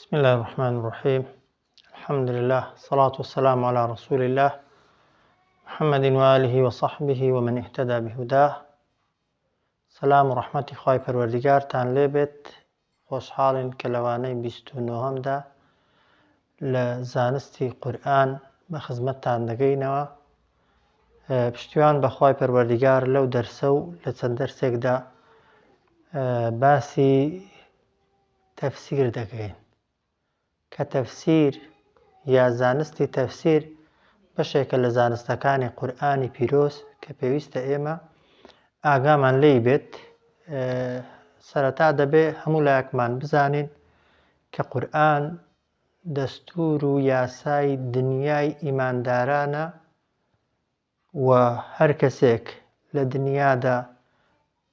بسم الله الرحمن الرحيم. الحمد لله، الصلاة والسلام على رسول الله محمد وآله وصحبه ومن اهتدى بهداه. سلام و رحمەتی خوای پەروەردیگارتان لێبێت. خۆشحاڵین کە لەوانەی 29دا لە زانستی قورئان بە خزمەتتان دەگەینەوە. پشتیوان بە خوای پەروەردیگار لەو دەرسە و لە چەند دەرسێکدا باسی تەفسیر دەکەین کە تەفسیر یا زانستی تەفسیر بەشێکە لە زانستەکانی قورئانی پیرۆز کە پێویستە ئێمە ئاگامان لێی بێت. سەرەتا دەبێ هەموو لایەکمان بزانین کە قورئان دەستور و یاسای دنیای ئیماندارانە و هەر کەسێک لە دنیادا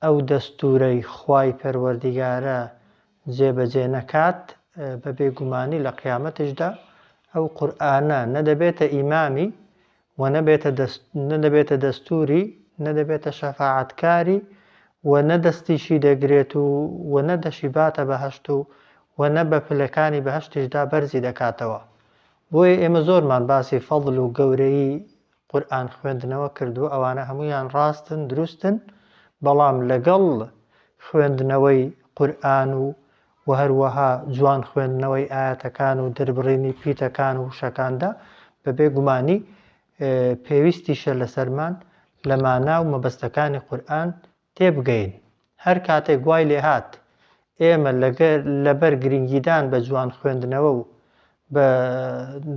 ئەو دەستورەی خوای پەروەردیگارە جێبەجێ نەکات بە بێگومانی لە قیامەتشدا ئەو قورئانە نەدەبێتە ئیمامی و نەدەبێتە دەستوری، نەدەبێتە شەفاعەتکاری و نەدەستیشی دەگرێت و نەدەشی باتە بەهەشت و نە بە پلەکانی بەهەشتیشدا بەرزی دەکاتەوە. بۆیە ئێمە زۆرمان باسی فەضڵ و گەورەی قورئان خوێندنەوە کردووە. ئەوانە هەموویان ڕاستن، دروستن، بەڵام لەگەڵ خوێندنەوەی قورئان و هەروەها جوان خوێندنەوەی ئایەتەکان و دەربڕینی پیتەکان و شەکاندا بە بێگومانی پێویستیشە لەسەرمان لە مانا و مەبەستەکانی قورئان تێبگەین. هەر کاتێک وای لێهات ئێمە لەبەر گرنگیدان بە جوان خوێندنەوە و بە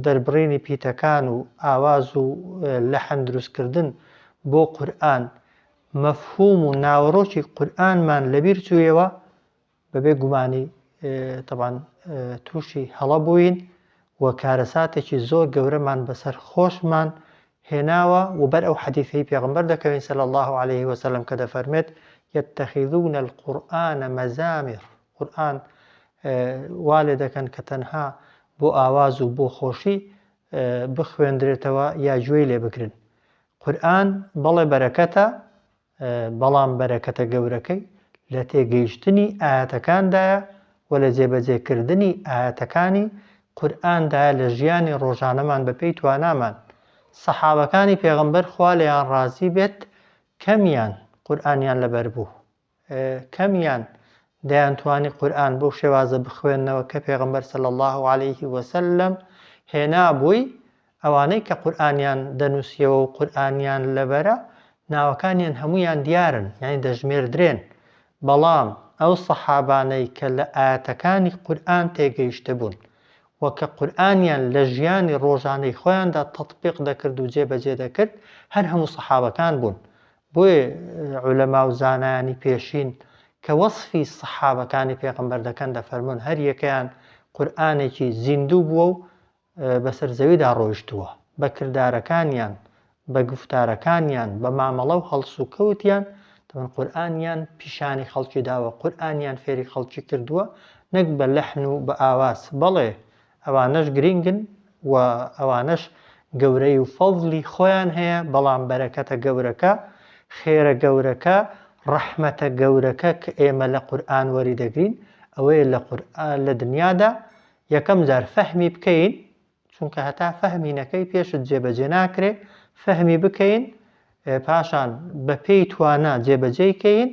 دەربڕینی پیتەکان و ئاواز و لەحن دروستکردن بۆ قورئان مەفهوم و ناوەڕۆکی قورئانمان لەبیر چوویەوە، بە بێگومانی تەبعاً تووشی هەڵە بووین و کارەساتێکی زۆر گەورەمان بەسەر خۆشمان هێناوە و بەر ئەو حەدیثەی پێغەمبەر دەکەوین صلی الله عليه وسلم کە دەفەرمێت يتخذون القرآن مزامر. قورئان وا لێ دەکەن کە تەنها بۆ ئاواز و بۆ خۆشی بخوێندرێتەوە یا گوێی لێ بگرن. قورئان بەڵێ بەرەکەتە، بەڵام بەرەکەتە گەورەکەی لە تێگەیشتنی ئاەتەکاندایە و لە جێبەجێکردنی ئاەتەکانی قورئاندایە لە ژیانی ڕۆژانەمان بەپێی توانامان. سەحابەکانی پێغەمبەر خوا لێیان ڕازی بێت کەمیان قورئانیان لەبەر بوو، کەمیان دەیانتوانی قورئان بەو شێوازە بخوێننەوە کە پێغەمبەر صلی الله عليه وسلم هێنابووی. ئەوانەی کە قورئانیان دەنووسیەوە و قورئانیان لەبەرە ناوەکانیان هەموویان دیارن، یعنی دەژمێردرێن، بەڵام ئەو سەحابانەی کە لە ئاەتەکانی قورئان تێگەیشتە بوون و کە قورئانیان لە ژیانی ڕۆژانەی خۆیاندا تەطبیق دەکرد و جێبەجێ دەکرد هەر هەموو سەحابەکان بوون. بۆیە عولەما و زانایانی پێشین کە وەصفی سەحابەکانی پێغەمبەر دەکەن دەفەرمون هەر یەکەیان قورئانێکی زیندوو بووە و بەسەر زەویدا ڕۆیشتووە، بە کردارەکانیان، بە گفتارەکانیان، بە مامەڵە و هەڵس و کەوتیان قورئانیان پیشانی خەڵکی داوە، قورئانیان فێری خەڵکی کردووە، نەک بە لەحن و بە ئاواز. بەڵێ ئەوانەش گرنگن و ئەوانەش گەورەی و فەضلی خۆیان هەیە، بەڵام بەرەکەتە گەورەکە، خێرە گەورەکە، ڕەحمەتە گەورەکە کە ئێمە لە قورئان وەری دەگرین ئەوەیە لە دنیادا یەکەم جار فەهمی بکەین، چونکە هەتا فەهمی نەکەی پێشت جێبەجێ ناکرێ، فەهمی بکەین، پاشان بە پێی توانا جێبەجێکەین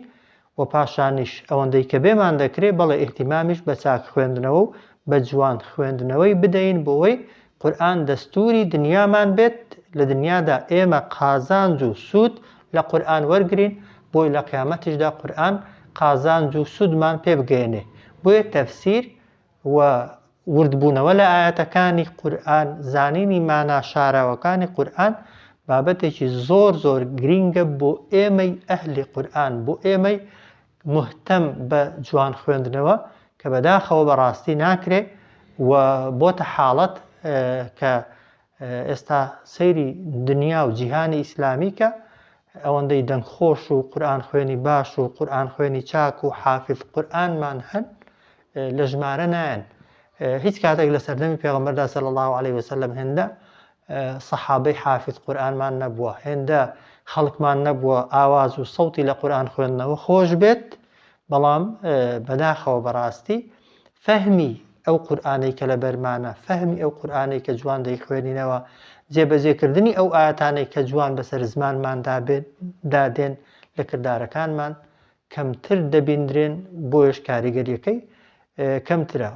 و پاشانیش ئەوەندەی کە بێمان دەکرێت بەڵێ ئیحتیمامیش بە چاک خوێندنەوە و بە جوان خوێندنەوەی بدەین بۆەوەی قورئان دەستوری دنیامان بێت، لە دنیادا ئێمە قازانج و سوود لە قورئان وەرگرین، بۆی لە قیامەتیشدا قورئان قازانج و سوودمان پێ بگەێنێ. بۆیە تەفسیر و وردبوونەوە لە ئاەتەکانی قورئان، زانینی مانا شاراوەکانی قورئان بابەتێکی زۆر زۆر گرینگە بۆ ئێمەی ئەهلی قورئان، بۆ ئێمەی مهتەم بە جوان خوێندنەوە کە بەداخەوە بەڕاستی ناکرێ و بۆتە حاڵەت کە ئێستا سەیری دنیا و جیهانی ئیسلامی کە ئەوەندەی دەنگخۆش و قورئان خوێنی باش و قورئان خوێنی چاک و حافظ قورئانمان هەن لە ژمارە نایەن. هیچ کاتێک لە سەردەمی پێغەمبەردا صلی الله عليه وسلم هێندە سەحابەی حافظ قورئانمان نەبووە، هێندە خەڵکمان نەبووە ئاواز و سەوتی لە قورئان خوێندنەوە خۆش بێت، بەڵام بەداخەوە بەڕاستی فەهمی ئەو قورئانەی کە لە بەرمانە، فەهمی ئەو قورئانەی کە جوان دەیخوێنینەوە، جێبەجێکردنی ئەو ئاەتانەی کە جوان بەسەر زمانمان دادێن لە کردارەکانمان کەمتر دەبیندرێن، بۆیش کاریگەریەکەی کەمترە.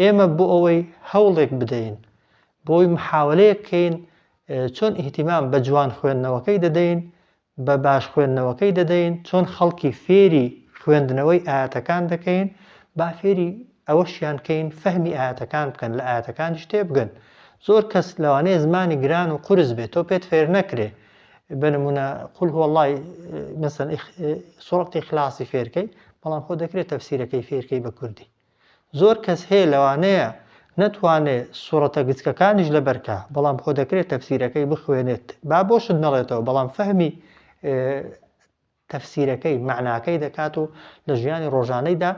ئێمە بۆ ئەوەی هەوڵێک بدەین، بۆی محاولەیەک بکەین چۆن ئیهتیمام بە جوان خوێندنەوەکەی دەدەین، بە باش خوێندنەوەکەی دەدەین، چۆن خەڵکی فێری خوێندنەوەی ئاەتەکان دەکەین، با فێری ئەوەشیان کەین فەهمی ئاەتەکان بکەن، لە ئاەتەکانیش تێبگەن. زۆر کەس لەوانەیە زمانی گران و قورس بێت، تۆ پێت فێر نەکرێ، بنمونە قل هو الله مثلا سوورەتی ئیخلاسی فێرکەی، بەڵام خۆ دەکرێت تەفسیرەکەی فێرکەی بە کوردی. زۆر کەس هەیە لەوانەیە نەتوانێت سوورەتە گچکەکانیش لەبەرکە، بەڵام خۆ دەکرێت تەفسیرەکەی بخوێنێت، با بۆشت نەڵێتەوە، بەڵام فەهمی تەفسیرەکەی معناکەی دەکات و لە ژیانی ڕۆژانەیدا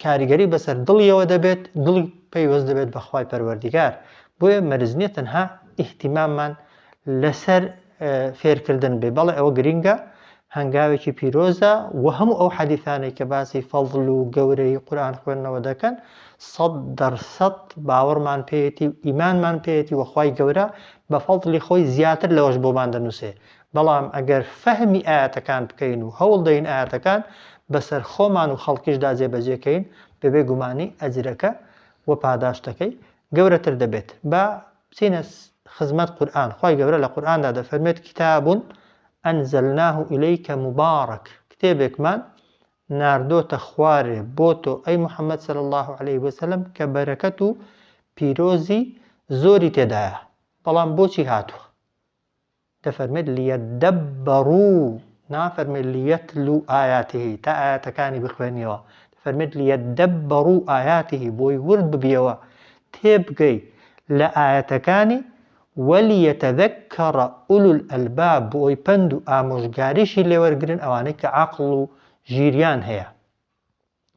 کاریگەری بەسەر دڵیەوە دەبێت، دڵی پەیوەست دەبێت بە خوای پەروەردیگار. بۆیە مەرج نییە تەنها ئیهتیماممان لەسەر فێرکردن بێ، بەڵێ ئەوە گرینگە، هەنگاوێکی پیرۆزە و هەموو ئەو حەدیثانەی کە باسی فەضل و گەورەی قورئان خوێندنەوە دەکەن 100% باوەڕمان پێیەتی و ئیمانمان پێیەتی و خوای گەورە بە فەضلی خۆی زیاتر لەوەش بۆمان دەنووسێ. بەڵام ئەگەر فەهمی ئاەتەکان بکەین و هەوڵ دەین ئاەتەکان بەسەر خۆمان و خەڵکیشدا جێبەجێکەین، بەبێ گومانی ئەجرەکە و پاداشتەکەی گەورەتر دەبێت. با بچینە خزمەت قورئان. خوای گەورە لە قورئاندا دەفەرمێت کتابون ئەنزەلناه ئیلەیکە مبارەک، کتێبێکمان ناردۆتە خوارێ بۆ تۆ ئەی محەممەد صلی الله عليه وسلم کە بەرەکەت و پیرۆزی زۆری تێدایە. بەڵام بۆچی هاتووە؟ دەفەرمێت لیەدەبەڕوو، نافەرمێت لیەتلو ئایاتیهی تا ئاەتەکانی بخوێنیەوە، دەفەرمێت لیەدەبەڕوو ئایاتیهی بۆی ورد ببیەوە تێبگەی لە ئاەتەکانی، وەلیەتەذەکەڕە ئولو الئەلباب، بۆی پند و ئامۆژگاریشی لێوەرگرن ئەوانەی کە عەقڵ و ژیریان هەیە.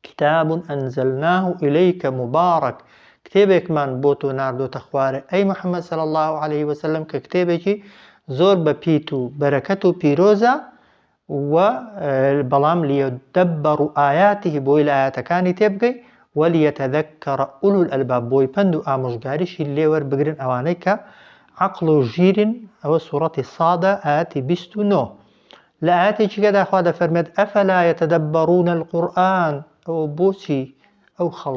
کتابون ئەنزەلناه ئیلەیکە مبارەک، کتێبێکمان بۆ تۆ ناردۆتە خوارێ ئەی محەممەد صلی الله عليه وسلم کە کتێبێکی زۆر بەپیت و بەرەکەت و پیرۆزە، و بەڵام لیەدەبەڕوو ئایاتیهی بۆی لە ئاەتەکانی تێبگەی، وەلیەتەذەکەڕە ئولو الئەلباب بۆی پند و ئامۆژگاریشی لێوەربگرن ئەوانەی کە عەقڵ و ژیرن. ئەوە سوورەتی سادە ئاەتی 29. لە ئاەتێکی کەدا خوا دەفەرمێت ئەفەلا یەتەدەبەڕونە القورئان، ئەو بۆچی ئەو خەڵ